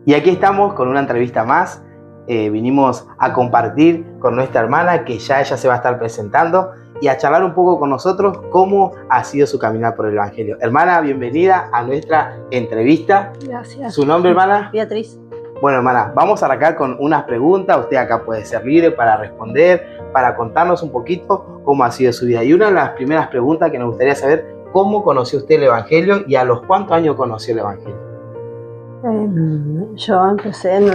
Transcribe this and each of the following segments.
Y aquí estamos con una entrevista más. Vinimos a compartir con nuestra hermana, que ya ella se va a estar presentando, y a charlar un poco con nosotros cómo ha sido su caminar por el Evangelio. Hermana, bienvenida a nuestra entrevista. Gracias. ¿Su nombre, hermana? Beatriz. Bueno, hermana, vamos a arrancar con unas preguntas. Usted acá puede ser libre para responder, para contarnos un poquito cómo ha sido su vida. Y una de las primeras preguntas que nos gustaría saber, ¿cómo conoció usted el Evangelio y a los cuántos años conoció el Evangelio? Yo empecé en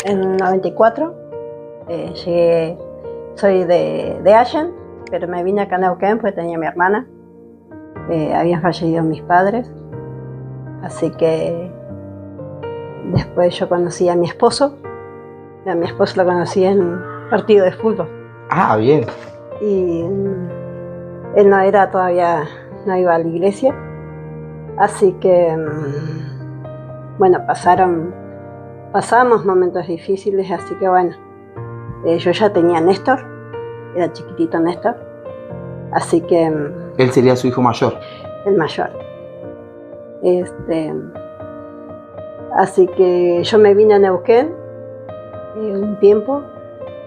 el 94. Llegué, soy de Allen, pero me vine acá a Neuquén porque tenía mi hermana. Habían fallecido mis padres. Así que después yo conocí a mi esposo. A mi esposo lo conocí en un partido de fútbol. Ah, bien. Y él no era todavía, no iba a la iglesia. Así que, bueno, pasamos momentos difíciles, así que bueno, yo ya tenía a Néstor, era chiquitito Néstor, así que... Él sería su hijo mayor. El mayor. Así que yo me vine a Neuquén un tiempo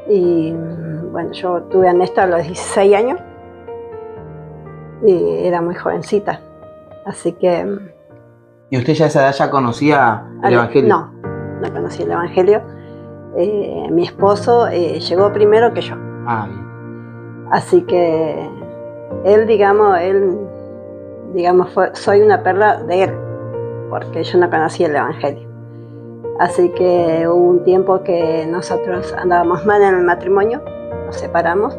y bueno, yo tuve a Néstor a los 16 años y era muy jovencita, así que... ¿Y usted ya a esa edad ya conocía el Evangelio? No conocía el Evangelio. Mi esposo llegó primero que yo. Ah, bien. Así que él, soy una perla de él, porque yo no conocía el Evangelio. Así que hubo un tiempo que nosotros andábamos mal en el matrimonio, nos separamos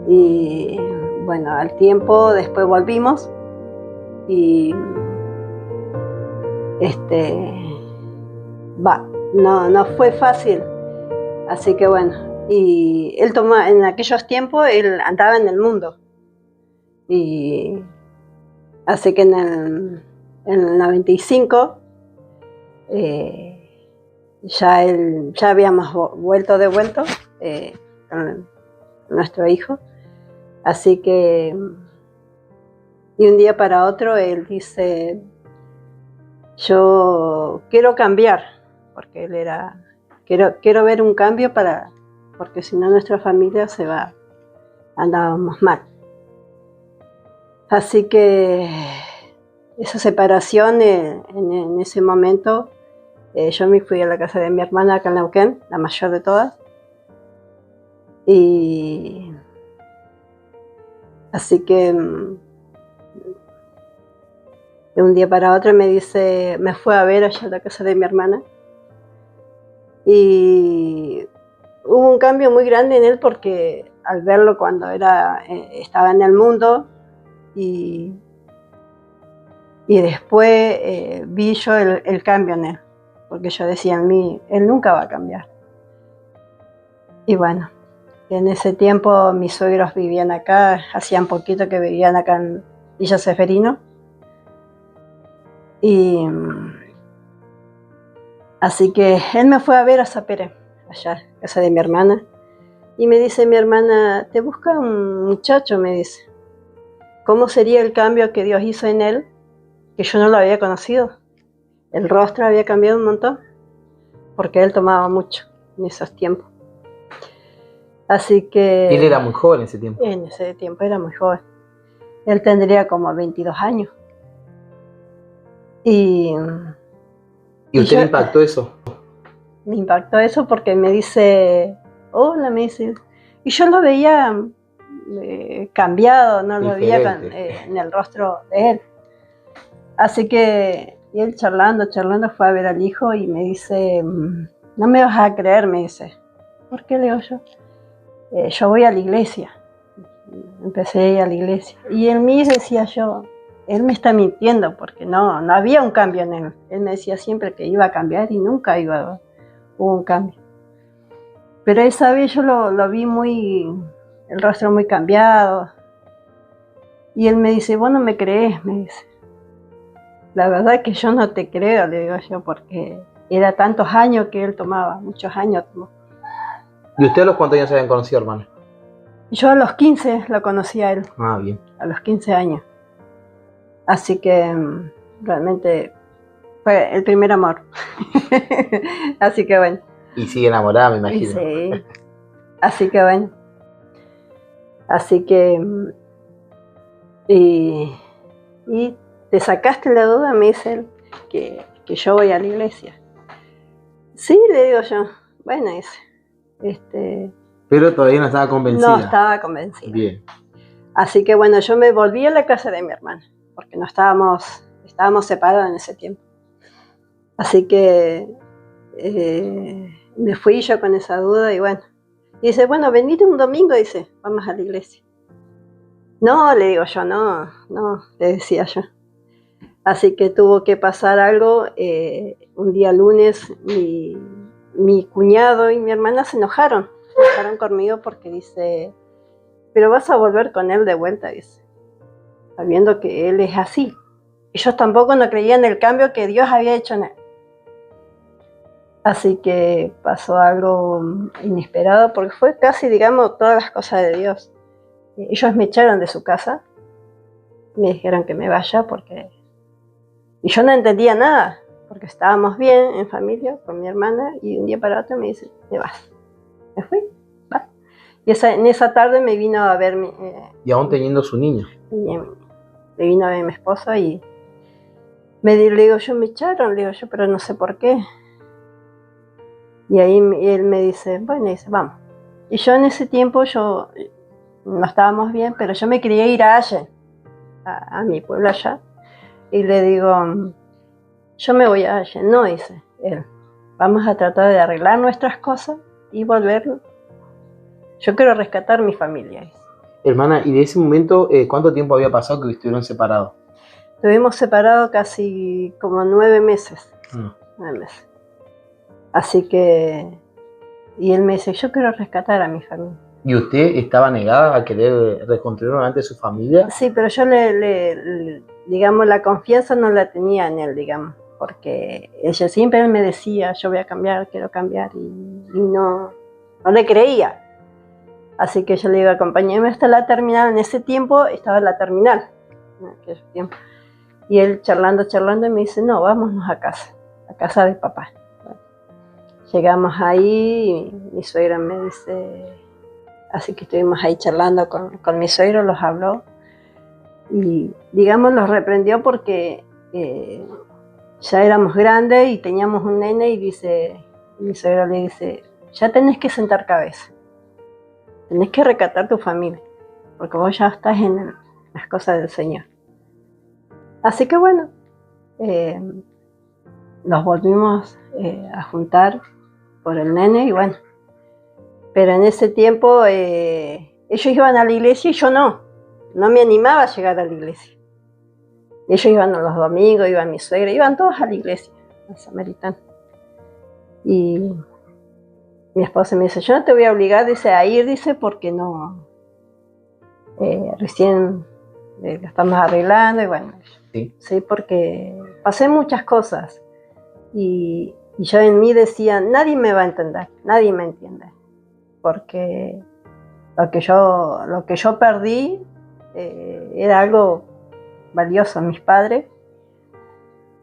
y bueno, al tiempo después volvimos y no fue fácil, así que bueno, y él en aquellos tiempos él andaba en el mundo y así que en el 95 ya habíamos vuelto con nuestro hijo, así que y un día para otro él dice: yo quiero cambiar, porque él era, quiero ver un cambio porque si no nuestra familia andábamos mal. Así que esa separación, en ese momento, yo me fui a la casa de mi hermana acá en Neuquén, la mayor de todas, y así que de un día para otro me fue a ver allá a la casa de mi hermana y hubo un cambio muy grande en él porque al verlo cuando estaba en el mundo y después vi yo el cambio en él, porque yo decía en mí, él nunca va a cambiar. Y bueno, en ese tiempo mis suegros vivían acá, hacían poquito que vivían acá en Villa Seferino. Y así que él me fue a ver a Sapere, allá, en casa de mi hermana, y me dice mi hermana: te busca un muchacho, me dice. ¿Cómo sería el cambio que Dios hizo en él, que yo no lo había conocido? El rostro había cambiado un montón, porque él tomaba mucho en esos tiempos. Así que... Él era muy joven en ese tiempo. En ese tiempo era muy joven. Él tendría como 22 años. ¿Y usted le impactó eso? Me impactó eso porque me dice: hola, me dice. Y yo lo veía cambiado, no lo veía en el rostro de él. Así que y él charlando fue a ver al hijo y me dice: no me vas a creer, me dice. ¿Por qué? Le digo yo. Yo voy a la iglesia. Empecé a ir a la iglesia. Y en mí decía yo: él me está mintiendo porque no había un cambio en él. Él me decía siempre que iba a cambiar y nunca hubo un cambio. Pero esa vez yo lo vi el rostro muy cambiado. Y él me dice: vos no me crees, me dice. La verdad que yo no te creo, le digo yo, porque era tantos años que él tomaba, muchos años tomó. ¿Y usted a los cuántos años se habían conocido, hermana? Yo a los 15 lo conocí a él. Ah, bien. A los 15 años. Así que realmente Fue el primer amor. Así que bueno. Y sigue enamorada, me imagino. Sí. Así que bueno. Así que... Y te sacaste la duda, me dice él, que yo voy a la iglesia. Sí, le digo yo. Bueno, dice. Pero todavía no estaba convencida. No estaba convencida. Bien. Así que bueno, yo me volví a la casa de mi hermana, porque no estábamos separados en ese tiempo. Así que me fui yo con esa duda y bueno. Y dice, bueno, venite un domingo, dice, vamos a la iglesia. No, le digo yo, no, le decía yo. Así que tuvo que pasar algo. Un día lunes, mi cuñado y mi hermana se enojaron conmigo porque dice, pero vas a volver con él de vuelta, dice, sabiendo que él es así. Ellos tampoco no creían en el cambio que Dios había hecho en él. Así que pasó algo inesperado, porque fue casi, digamos, todas las cosas de Dios. Ellos me echaron de su casa, me dijeron que me vaya porque... Y yo no entendía nada, porque estábamos bien en familia con mi hermana, y un día para otro me dice, te vas. Me fui, va. Y en esa tarde me vino a ver y aún teniendo su niño. Me vino a ver mi esposo y le digo yo, me echaron, le digo yo, pero no sé por qué. Y ahí él me dice, bueno, dice, vamos. Y yo en ese tiempo, no estábamos bien, pero yo me quería ir a Allen, a mi pueblo allá. Y le digo, yo me voy a Allen. No, dice él, vamos a tratar de arreglar nuestras cosas y volver. Yo quiero rescatar mi familia. Dice. Hermana, ¿y de ese momento cuánto tiempo había pasado que estuvieron separados? Estuvimos separados casi como 9 meses. 9 meses. Así que, y él me dice, yo quiero rescatar a mi familia. ¿Y usted estaba negada a querer reconstruir nuevamente su familia? Sí, pero yo digamos, la confianza no la tenía en él, digamos, porque ella siempre me decía, yo voy a cambiar, quiero cambiar, y no le creía. Así que yo le iba a acompañarme hasta la terminal. En ese tiempo estaba la terminal, en aquel tiempo. Y él charlando, y me dice, no, vámonos a casa de papá. Bueno, llegamos ahí, y mi suegra me dice, así que estuvimos ahí charlando con mi suegro, los habló. Y digamos, los reprendió porque ya éramos grandes y teníamos un nene, y mi suegro le dice, ya tenés que sentar cabeza. Tenés que rescatar tu familia, porque vos ya estás en las cosas del Señor. Así que bueno, nos volvimos a juntar por el nene y bueno. Pero en ese tiempo ellos iban a la iglesia y yo no me animaba a llegar a la iglesia. Ellos iban a los domingos, iba mi suegra, iban todos a la iglesia, a Samaritana. Y mi esposa me dice, yo no te voy a obligar, dice, a ir, dice, porque no, recién lo estamos arreglando y bueno, sí, porque pasé muchas cosas y yo en mí decía, nadie me va a entender, nadie me entiende, porque lo que yo perdí era algo valioso en mis padres,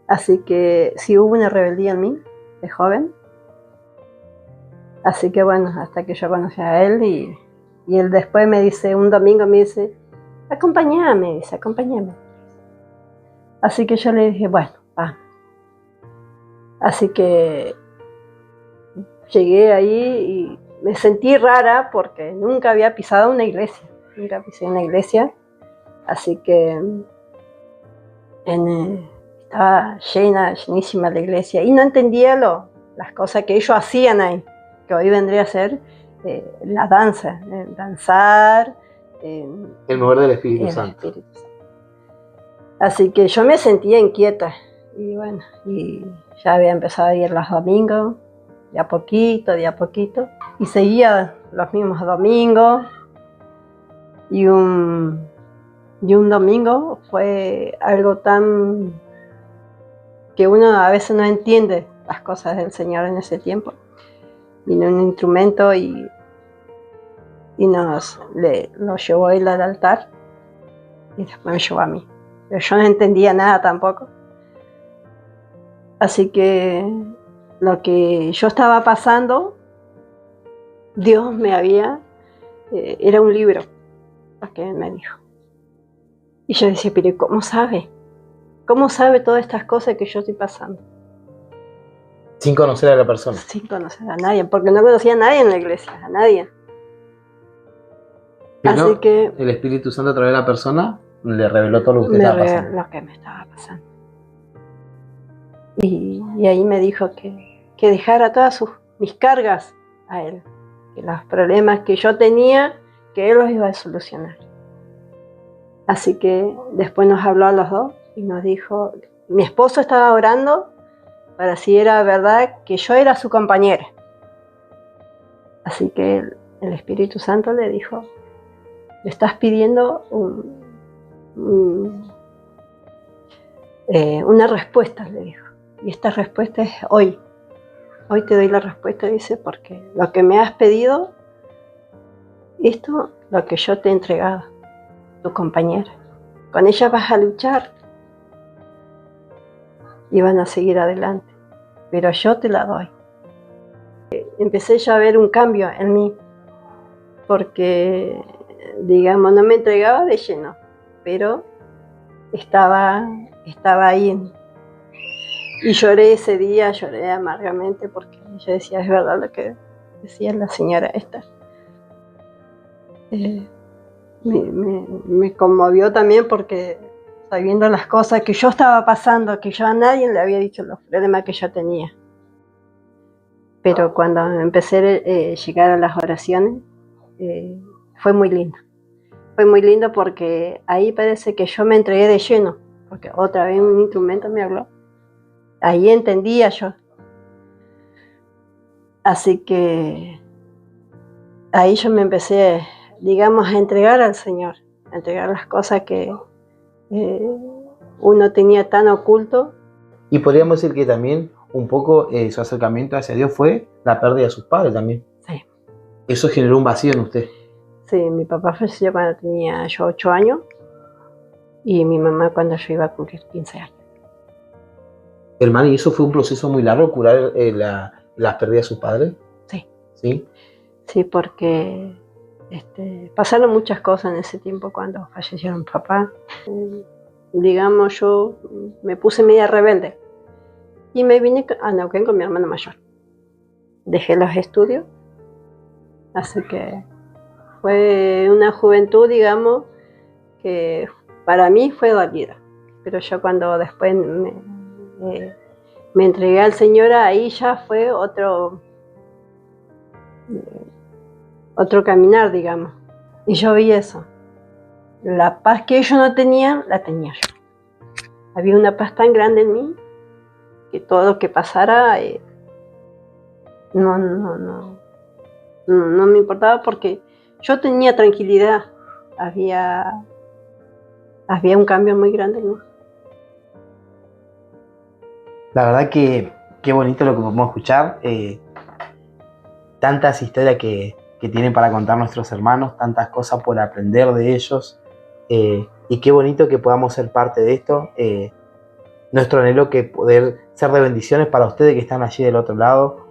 así que sí hubo una rebeldía en mí, de joven. Así que bueno, hasta que yo conocí a él y él después me dice, un domingo me dice, acompáñame, dice, acompáñame. Así que yo le dije, bueno, va. Así que llegué ahí y me sentí rara porque nunca había pisado una iglesia, así que estaba llenísima la iglesia y no entendía las cosas que ellos hacían ahí. Que hoy vendría a ser la danza, danzar. El mover del Espíritu Santo. Así que yo me sentía inquieta y bueno, y ya había empezado a ir los domingos, de a poquito, y seguía los mismos domingos. Y un domingo fue algo tan que uno a veces no entiende las cosas del Señor en ese tiempo. Vino un instrumento y lo llevó él al altar y después me llevó a mí. Pero yo no entendía nada tampoco. Así que lo que yo estaba pasando, Dios me había, era un libro, lo que Él me dijo. Y yo decía, pero ¿cómo sabe? ¿Cómo sabe todas estas cosas que yo estoy pasando? Sin conocer a la persona. Sin conocer a nadie, porque no conocía a nadie en la iglesia, a nadie. Pero así que el Espíritu Santo a través de la persona le reveló todo lo que usted estaba pasando. Lo que me estaba pasando. Y ahí me dijo que dejara todas mis cargas a Él, que los problemas que yo tenía, que Él los iba a solucionar. Así que después nos habló a los dos y nos dijo, mi esposo estaba orando para si era verdad que yo era su compañera. Así que el Espíritu Santo le dijo, le estás pidiendo una respuesta, le dijo. Y esta respuesta es hoy. Hoy te doy la respuesta, dice, porque lo que me has pedido, esto, lo que yo te he entregado, tu compañera. Con ella vas a luchar y van a seguir adelante. Pero yo te la doy. Empecé ya a ver un cambio en mí, porque, digamos, no me entregaba de lleno, pero estaba ahí. Y lloré ese día, lloré amargamente, porque yo decía, es verdad lo que decía la señora esta. Me conmovió también porque sabiendo las cosas que yo estaba pasando, que yo a nadie le había dicho los problemas que yo tenía. Pero cuando empecé a llegar a las oraciones, fue muy lindo. Fue muy lindo porque ahí parece que yo me entregué de lleno, porque otra vez un instrumento me habló. Ahí entendía yo. Así que ahí yo me empecé, digamos, a entregar al Señor, a entregar las cosas que uno tenía tan oculto. Y podríamos decir que también un poco su acercamiento hacia Dios fue la pérdida de sus padres también. Sí. Eso generó un vacío en usted. Sí, mi papá falleció cuando tenía yo 8 años y mi mamá cuando yo iba a cumplir 15 años. Hermano, ¿y eso fue un proceso muy largo, curar las pérdidas de sus padres? Sí. ¿Sí? Sí, porque pasaron muchas cosas en ese tiempo cuando falleció mi papá. Digamos, yo me puse media rebelde y me vine a Neuquén con mi hermana mayor. Dejé los estudios, así que fue una juventud, digamos, que para mí fue dolida. Pero yo cuando después me entregué al Señor, ahí ya fue otro caminar, digamos. Y yo vi eso. La paz que ellos no tenían, la tenía yo. Había una paz tan grande en mí que todo lo que pasara no me importaba porque yo tenía tranquilidad. Había un cambio muy grande en mí. La verdad que qué bonito lo que podemos escuchar. Tantas historias que tienen para contar nuestros hermanos, tantas cosas por aprender de ellos. Y qué bonito que podamos ser parte de esto. Nuestro anhelo que poder ser de bendiciones para ustedes que están allí del otro lado,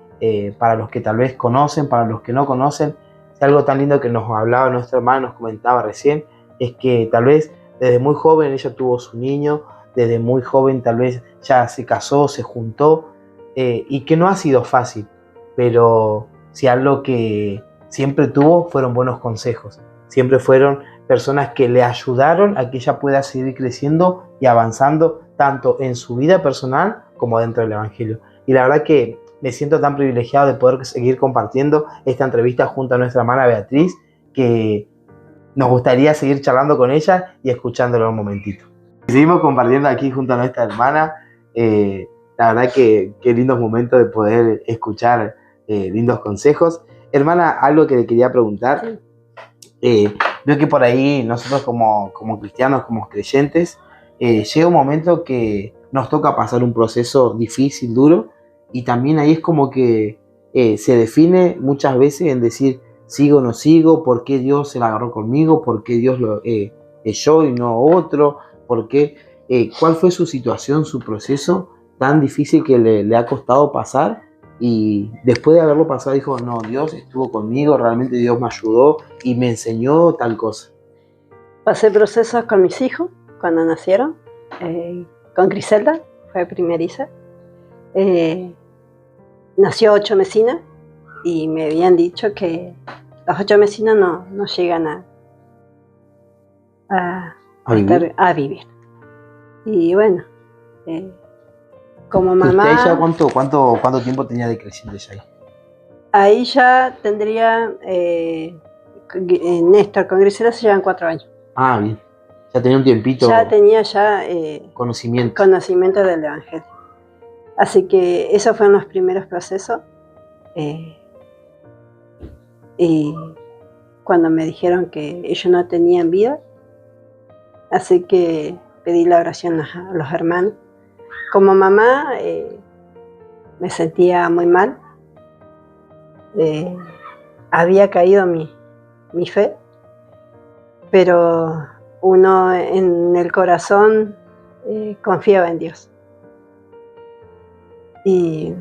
para los que tal vez conocen, para los que no conocen. Es algo tan lindo que nos hablaba nuestro hermano, nos comentaba recién, es que tal vez desde muy joven ella tuvo su niño, desde muy joven tal vez ya se casó, se juntó, y que no ha sido fácil, pero si algo que siempre tuvo fueron buenos consejos, siempre fueron personas que le ayudaron a que ella pueda seguir creciendo y avanzando tanto en su vida personal como dentro del Evangelio. Y la verdad que me siento tan privilegiado de poder seguir compartiendo esta entrevista junto a nuestra hermana Beatriz, que nos gustaría seguir charlando con ella y escucándola un momentito. Seguimos compartiendo aquí junto a nuestra hermana. La verdad que qué lindos momentos de poder escuchar lindos consejos. Hermana, algo que le quería preguntar. Veo que por ahí nosotros como cristianos, como creyentes, llega un momento que nos toca pasar un proceso difícil, duro, y también ahí es como que se define muchas veces en decir, sigo o no sigo, por qué Dios se la agarró conmigo, por qué Dios es yo y no otro, por qué, cuál fue su situación, su proceso tan difícil que le ha costado pasar, y después de haberlo pasado dijo, no, Dios estuvo conmigo, realmente Dios me ayudó y me enseñó tal cosa? Pasé procesos con mis hijos cuando nacieron, con Griselda, fue primeriza. Nació 8 mesinas y me habían dicho que las 8 mesinas no llegan a vivir. Y bueno, como mamá... ¿Usted ya cuánto tiempo tenía de creciente ya ahí? Ahí ya tendría, Néstor con Griselda se llevan 4 años. Ah, bien. Ya tenía un tiempito. Ya tenía conocimiento del Evangelio. Así que esos fueron los primeros procesos. Y cuando me dijeron que ellos no tenían vida, así que pedí la oración a los hermanos. Como mamá me sentía muy mal. Había caído mi fe, pero uno en el corazón confiaba en Dios. Y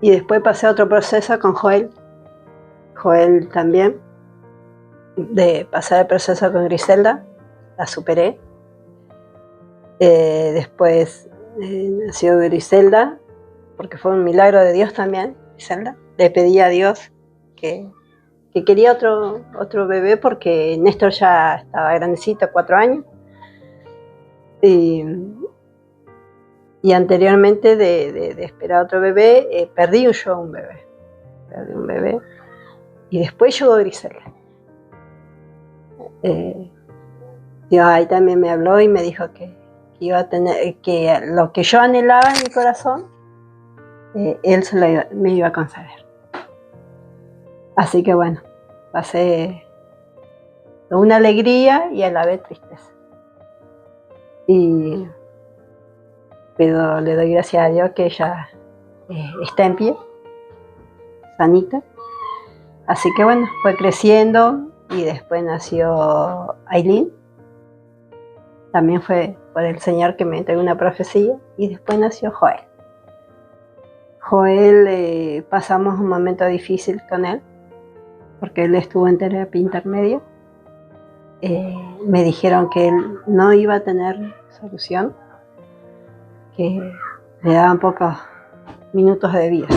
después pasé otro proceso con Joel. Joel también, de pasar el proceso con Griselda, la superé. Después nació Griselda, porque fue un milagro de Dios también, Griselda. Le pedí a Dios que quería otro bebé, porque Néstor ya estaba grandecito, 4 años. Y anteriormente de esperar otro bebé, perdí yo un bebé. Y después llegó Griselda. Dios ahí también me habló y me dijo que iba a tener, que lo que yo anhelaba en mi corazón, Él me iba a conceder. Así que bueno, pasé una alegría y a la vez tristeza. Pero le doy gracias a Dios que ella está en pie, sanita. Así que bueno, fue creciendo y después nació Aileen. También fue por el Señor que me entregó una profecía. Y después nació Joel. Joel, pasamos un momento difícil con él, porque él estuvo en terapia intermedia. Me dijeron que él no iba a tener solución, que le daban pocos minutos de vida.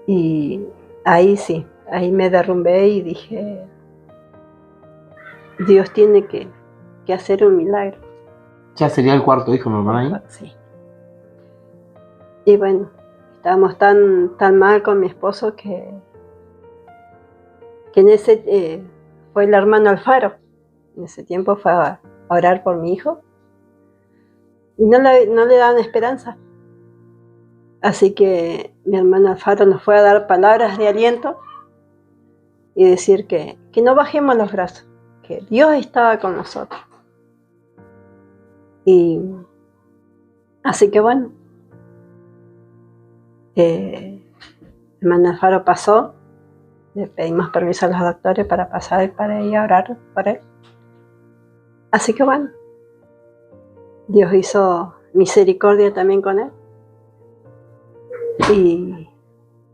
Y ahí sí, ahí me derrumbé y dije, Dios tiene que hacer un milagro. Ya sería el 4 hijo, ¿no, ahí? Sí. Y bueno, estábamos tan mal con mi esposo que en ese fue el hermano Alfaro. En ese tiempo fue a orar por mi hijo y no le daban esperanza. Así que mi hermano Alfaro nos fue a dar palabras de aliento y decir que no bajemos los brazos, que Dios estaba con nosotros. Y así que bueno, el hermano Alfaro pasó, le pedimos permiso a los doctores para pasar para ir a orar por él. Así que bueno, Dios hizo misericordia también con él. Y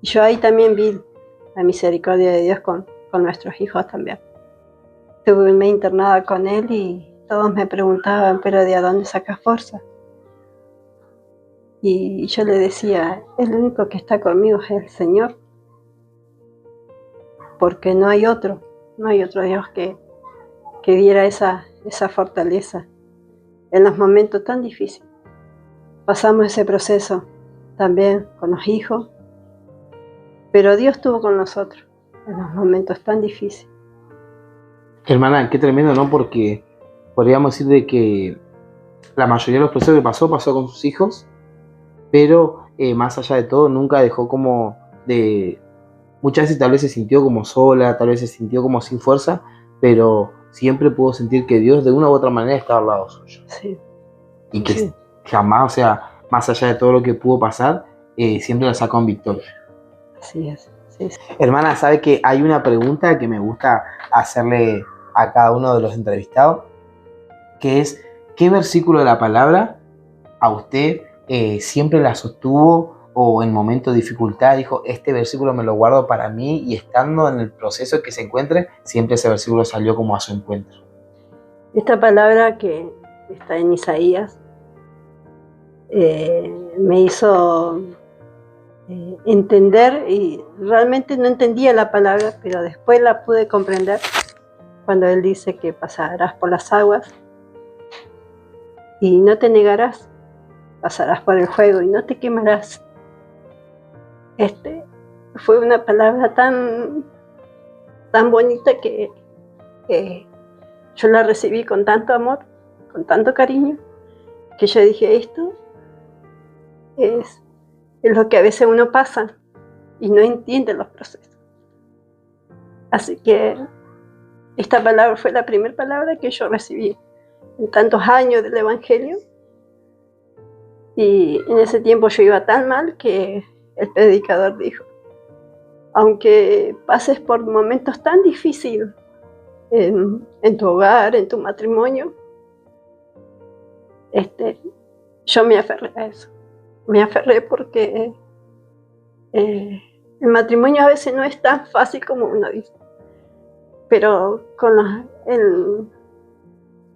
yo ahí también vi la misericordia de Dios con nuestros hijos también. Estuve internada con él y todos me preguntaban, pero ¿de dónde sacas fuerza? Y yo le decía, el único que está conmigo es el Señor, porque no hay otro Dios que diera esa fortaleza en los momentos tan difíciles. Pasamos ese proceso también con los hijos, pero Dios estuvo con nosotros en los momentos tan difíciles. Hermana, qué tremendo, ¿no? Porque podríamos decir de que la mayoría de los procesos que pasó con sus hijos, pero más allá de todo nunca dejó como de... Muchas veces tal vez se sintió como sola, tal vez se sintió como sin fuerza, pero siempre pudo sentir que Dios de una u otra manera estaba al lado suyo. Sí. Y que sí. Jamás, o sea, más allá de todo lo que pudo pasar, siempre la sacó en victoria. Así es. Sí. Hermana, ¿sabe que hay una pregunta que me gusta hacerle a cada uno de los entrevistados? Que es, ¿qué versículo de la palabra a usted siempre la sostuvo o en momentos de dificultad dijo, este versículo me lo guardo para mí, y estando en el proceso que se encuentre, siempre ese versículo salió como a su encuentro? Esta palabra que está en Isaías me hizo entender, y realmente no entendía la palabra, pero después la pude comprender cuando él dice que pasarás por las aguas y no te negarás, pasarás por el fuego y no te quemarás. Fue una palabra tan bonita que yo la recibí con tanto amor, con tanto cariño, que yo dije, esto es lo que a veces uno pasa y no entiende los procesos. Así que esta palabra fue la primera palabra que yo recibí en tantos años del Evangelio, y en ese tiempo yo iba tan mal que el predicador dijo, aunque pases por momentos tan difíciles en tu hogar, en tu matrimonio, yo me aferré a eso. Me aferré porque el matrimonio a veces no es tan fácil como uno dice, pero en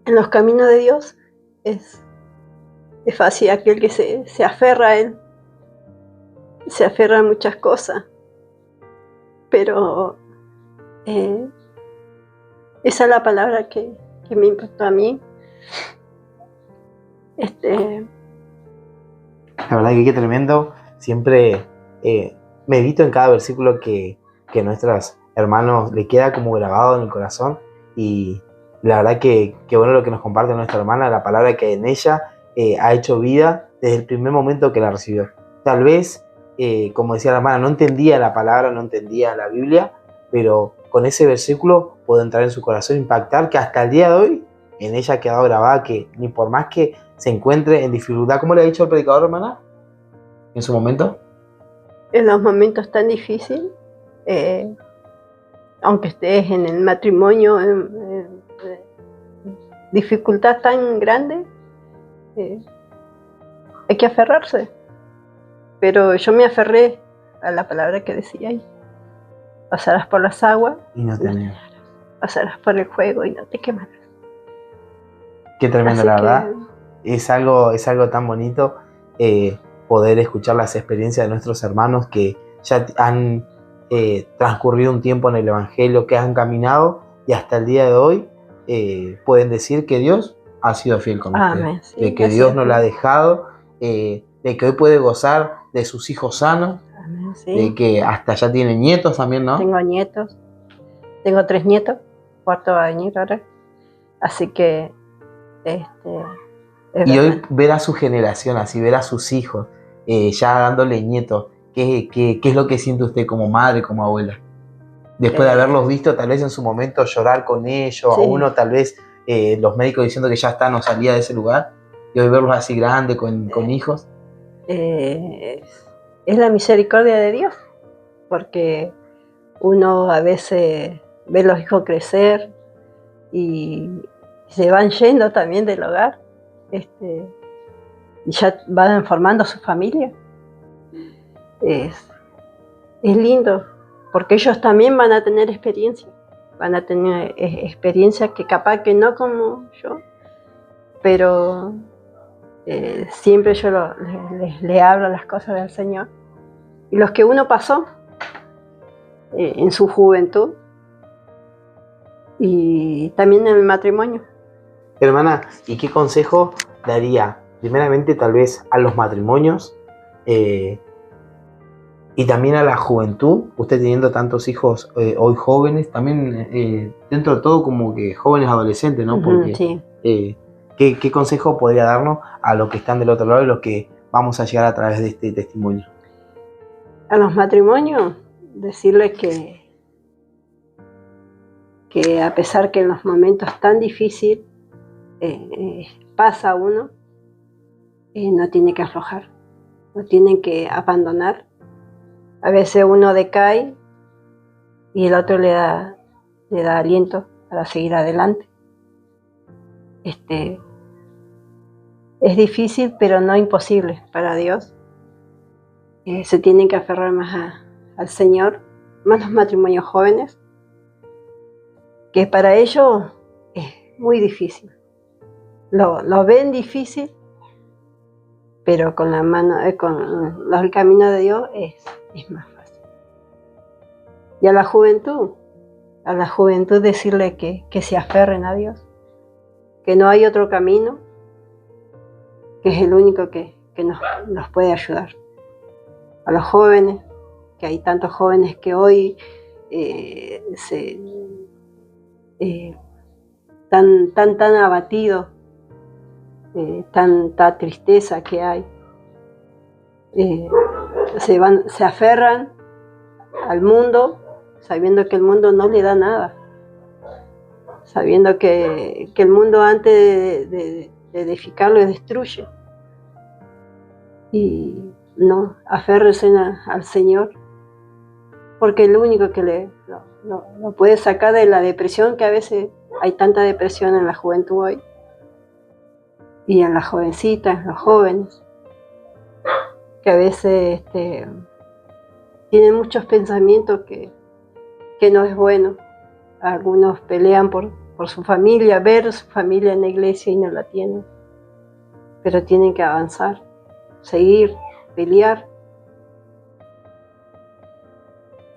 los caminos de Dios es fácil. Aquel que se aferra a Él, se aferra a muchas cosas, pero esa es la palabra que me impactó a mí. La verdad que qué tremendo. Siempre medito en cada versículo que nuestros hermanos le queda como grabado en el corazón, y la verdad que bueno lo que nos comparte nuestra hermana, la palabra que en ella ha hecho vida desde el primer momento que la recibió. Tal vez, como decía la hermana, no entendía la palabra, no entendía la Biblia, pero con ese versículo puede entrar en su corazón, impactar, que hasta el día de hoy en ella ha quedado grabada, que ni por más que se encuentre en dificultad, ¿cómo le ha dicho el predicador, hermana, en su momento? En los momentos tan difíciles, aunque estés en el matrimonio, en dificultad tan grande, hay que aferrarse. Pero yo me aferré a la palabra que decía ahí. Pasarás por las aguas y no te negarás. Pasarás por el fuego y no te quemarás. Qué tremendo, la verdad. Es algo tan bonito poder escuchar las experiencias de nuestros hermanos que ya han transcurrido un tiempo en el Evangelio, que han caminado, y hasta el día de hoy pueden decir que Dios ha sido fiel con ustedes, sí, de que Dios no la ha dejado, de que hoy puede gozar de sus hijos sanos. Amén, sí. De que hasta ya tiene nietos también, ¿no? Tengo nietos, tengo 3 nietos, 4 va a venir ahora, así que y hoy ver a su generación así, ver a sus hijos ya dándole nietos, ¿qué es lo que siente usted como madre, como abuela? Después de haberlos visto tal vez en su momento llorar con ellos, sí. A uno tal vez los médicos diciendo que ya está, no salía de ese lugar, y hoy verlos así grandes con hijos. Es la misericordia de Dios, porque uno a veces ve los hijos crecer y se van yendo también del hogar, y ya van formando su familia. Es lindo, porque ellos también van a tener experiencia, que capaz que no como yo, pero siempre yo les hablo las cosas del Señor, y los que uno pasó en su juventud y también en el matrimonio. Hermana, ¿y qué consejo daría primeramente tal vez a los matrimonios y también a la juventud? Usted teniendo tantos hijos hoy jóvenes, también dentro de todo como que jóvenes adolescentes, ¿no? Porque sí. ¿Qué consejo podría darnos a los que están del otro lado y los que vamos a llegar a través de este testimonio? A los matrimonios, decirles que a pesar que en los momentos tan difíciles pasa uno, no tiene que aflojar, no tienen que abandonar. A veces uno decae y el otro le da aliento para seguir adelante. Es difícil, pero no imposible para Dios. Se tienen que aferrar más al Señor, más los matrimonios jóvenes, que para ellos es muy difícil. Lo ven difícil, pero con la mano, con el camino de Dios es más fácil. Y a la juventud decirle que se aferren a Dios, que no hay otro camino, que es el único que nos puede ayudar. A los jóvenes, que hay tantos jóvenes que hoy tan abatidos, tanta tristeza que hay, se aferran al mundo, sabiendo que el mundo no le da nada, sabiendo que el mundo antes de edificarlo destruye. Y no, aférrense al Señor, porque es lo único que lo puede sacar de la depresión, que a veces hay tanta depresión en la juventud hoy, y en las jovencitas, los jóvenes, que a veces tienen muchos pensamientos que no es bueno. Algunos pelean por su familia, ver su familia en la iglesia y no la tienen, pero tienen que avanzar, seguir, pelear.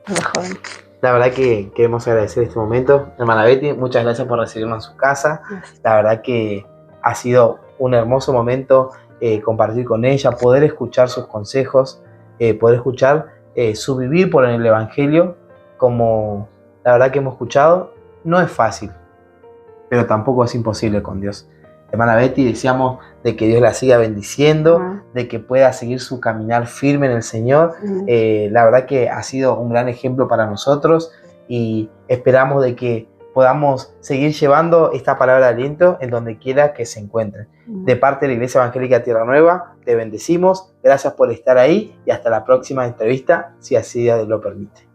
Los jóvenes. La verdad que queremos agradecer este momento. Hermana Betty, muchas gracias por recibirnos en su casa. Gracias. La verdad que ha sido un hermoso momento compartir con ella, poder escuchar sus consejos, poder escuchar su vivir por el Evangelio, como la verdad que hemos escuchado. No es fácil, pero tampoco es imposible con Dios. Hermana Betty, deseamos de que Dios la siga bendiciendo, de que pueda seguir su caminar firme en el Señor. La verdad que ha sido un gran ejemplo para nosotros y esperamos de que podamos seguir llevando esta palabra de aliento en donde quiera que se encuentre. De parte de la Iglesia Evangélica Tierra Nueva, te bendecimos. Gracias por estar ahí y hasta la próxima entrevista, si así Dios lo permite.